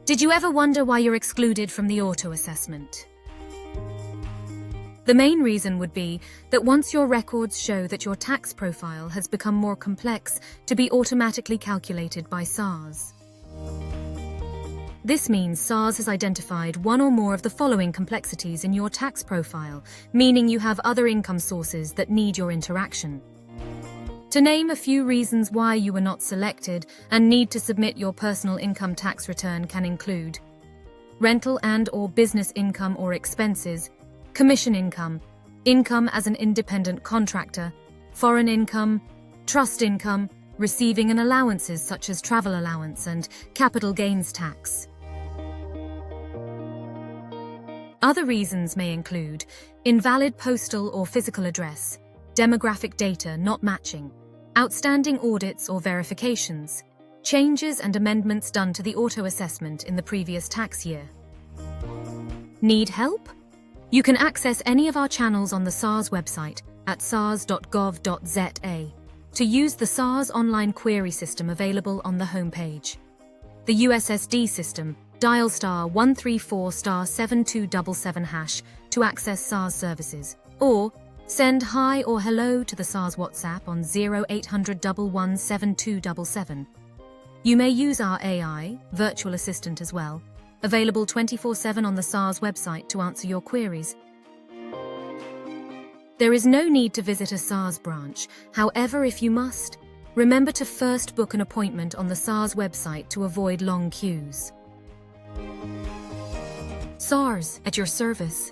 Did you ever wonder why you're excluded from the auto assessment? The main reason would be that once your records show that your tax profile has become more complex to be automatically calculated by SARS. This means SARS has identified one or more of the following complexities in your tax profile, meaning you have other income sources that need your interaction. To name a few reasons why you were not selected and need to submit your personal income tax return can include rental and/or business income or expenses, commission income, income as an independent contractor, foreign income, trust income, receiving and allowances such as travel allowance and capital gains tax. Other reasons may include invalid postal or physical address, demographic data not matching, outstanding audits or verifications, changes and amendments done to the auto-assessment in the previous tax year. Need help? You can access any of our channels on the SARS website at sars.gov.za to use the SARS online query system available on the homepage. The USSD system, dial *134*7277# to access SARS services, or send hi or hello to the SARS WhatsApp on 0800 117 You may use our AI, virtual assistant as well, available 24/7 on the SARS website to answer your queries. There is no need to visit a SARS branch. However, if you must, remember to first book an appointment on the SARS website to avoid long queues. SARS, at your service.